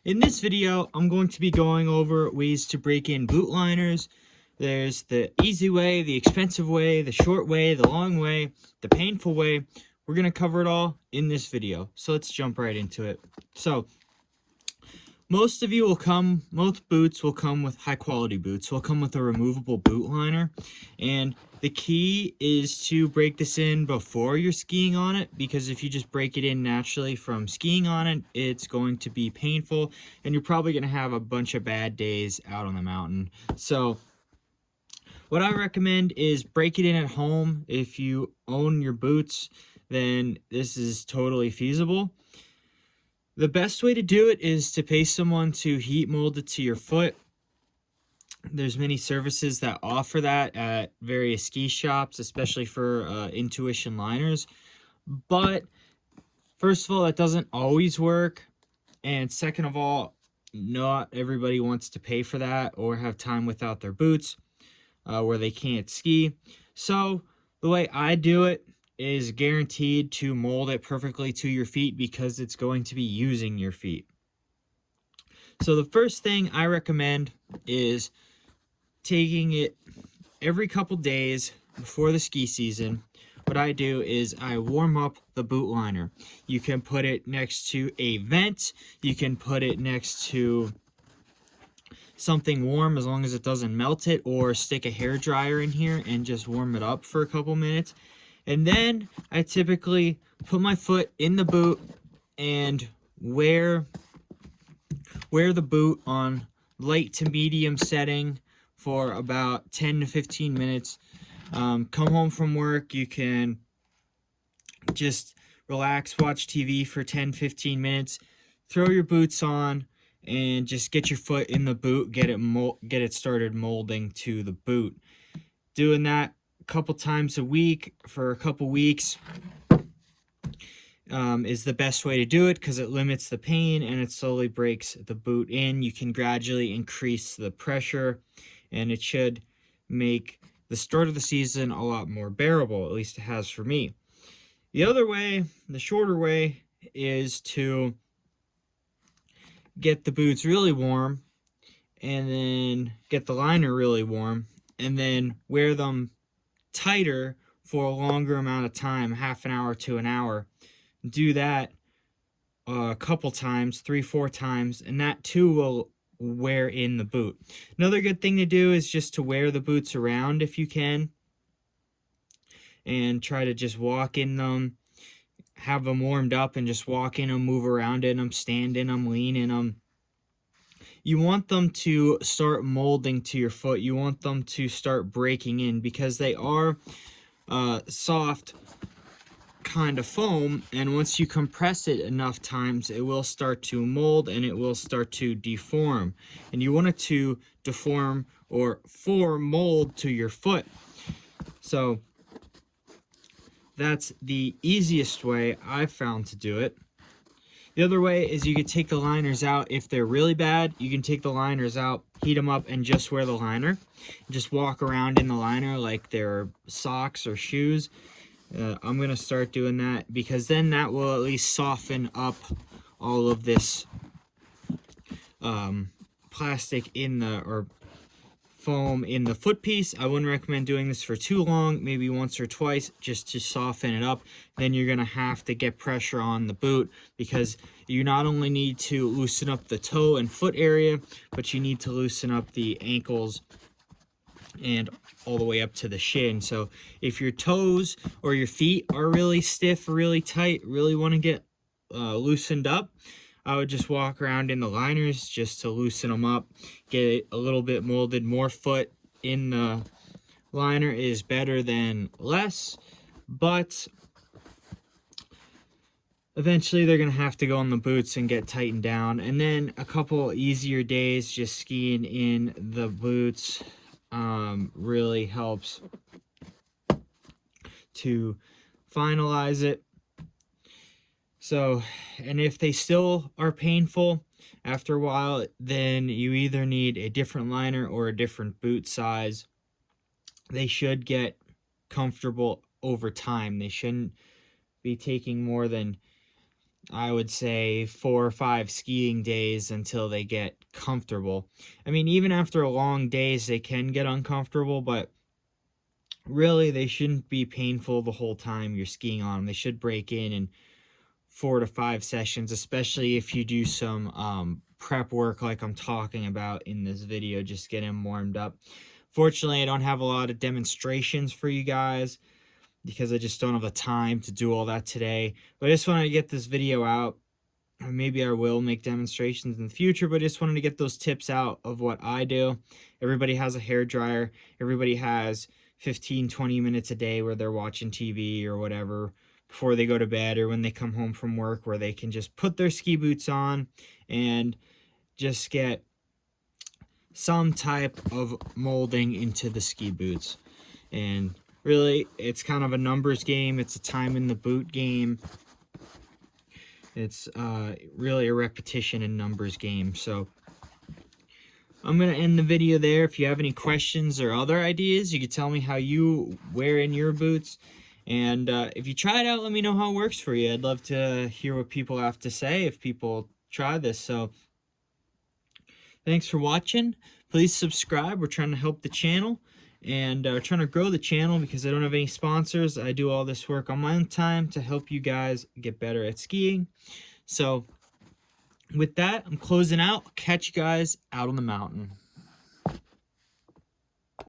In this video, I'm going to be going over ways to break in boot liners. There's the easy way, the expensive way, the short way, the long way, the painful way. We're going to cover it all in this video. So let's jump right into it. So most boots will come with high quality boots. Will come with a removable boot liner. And the key is to break this in before you're skiing on it, because if you just break it in naturally from skiing on it, it's going to be painful and you're probably going to have a bunch of bad days out on the mountain. So what I recommend is break it in at home. If you own your boots, then this is totally feasible. The best way to do it is to pay someone to heat mold it to your foot. There's many services that offer that at various ski shops, especially for intuition liners. But first of all, that doesn't always work. And second of all, not everybody wants to pay for that or have time without their boots where they can't ski. So the way I do it is guaranteed to mold it perfectly to your feet because it's going to be using your feet. So the first thing I recommend is taking it every couple days before the ski season. What I do is I warm up the boot liner. You can put it next to a vent. You can put it next to something warm as long as it doesn't melt it, or stick a hair dryer in here and just warm it up for a couple minutes. And then I typically put my foot in the boot and wear the boot on light to medium setting for about 10 to 15 minutes. Come home from work, you can just relax, watch TV for 10-15 minutes, throw your boots on, and just get your foot in the boot, get it started molding to the boot. Doing that a couple times a week for a couple weeks is the best way to do it, because it limits the pain and it slowly breaks the boot in. You can gradually increase the pressure, and it should make the start of the season a lot more bearable. At least it has for me. The other way, the shorter way, is to get the boots really warm and then get the liner really warm and then wear them tighter for a longer amount of time, half an hour to an hour. Do that a couple times, 3-4 times, and that too will wear in the boot. Another good thing to do is just to wear the boots around if you can, and try to just walk in them, have them warmed up and just walk in them, move around in them, stand in them, lean in them. You want them to start molding to your foot. You want them to start breaking in, because they are soft kind of foam, and once you compress it enough times, it will start to mold and it will start to deform, and you want it to deform or form mold to your foot. So that's the easiest way I've found to do it. The other way is you could take the liners out. If they're really bad, you can take the liners out, heat them up, and just wear the liner. Just walk around in the liner like they're socks or shoes. I'm going to start doing that, because then that will at least soften up all of this plastic or foam in the foot piece. I wouldn't recommend doing this for too long, maybe once or twice, just to soften it up. Then you're going to have to get pressure on the boot, because you not only need to loosen up the toe and foot area, but you need to loosen up the ankles and all the way up to the shin. So if your toes or your feet are really stiff, really tight, really want to get loosened up, I would just walk around in the liners just to loosen them up, get it a little bit molded. More foot in the liner is better than less, but eventually they're going to have to go on the boots and get tightened down. And then a couple easier days just skiing in the boots really helps to finalize it. So, and if they still are painful after a while, then you either need a different liner or a different boot size. They should get comfortable over time. They shouldn't be taking more than I would say 4 or 5 skiing days until they get comfortable. I mean, even after long days, they can get uncomfortable, but really they shouldn't be painful the whole time you're skiing on them. They should break in 4 to 5 sessions, especially if you do some prep work like I'm talking about in this video, just get them warmed up. Fortunately, I don't have a lot of demonstrations for you guys because I just don't have the time to do all that today. But I just wanted to get this video out. Maybe I will make demonstrations in the future, but I just wanted to get those tips out of what I do. Everybody has a hair dryer. Everybody has 15-20 minutes a day where they're watching TV or whatever before they go to bed or when they come home from work, where they can just put their ski boots on and just get some type of molding into the ski boots. And really, it's kind of a numbers game. It's a time in the boot game. It's really a repetition and numbers game. So I'm going to end the video there. If you have any questions or other ideas, you can tell me how you wear in your boots. And if you try it out, let me know how it works for you. I'd love to hear what people have to say if people try this. So thanks for watching. Please subscribe. We're trying to help the channel and trying to grow the channel because I don't have any sponsors. I do all this work on my own time to help you guys get better at skiing. So with that, I'm closing out. I'll catch you guys out on the mountain.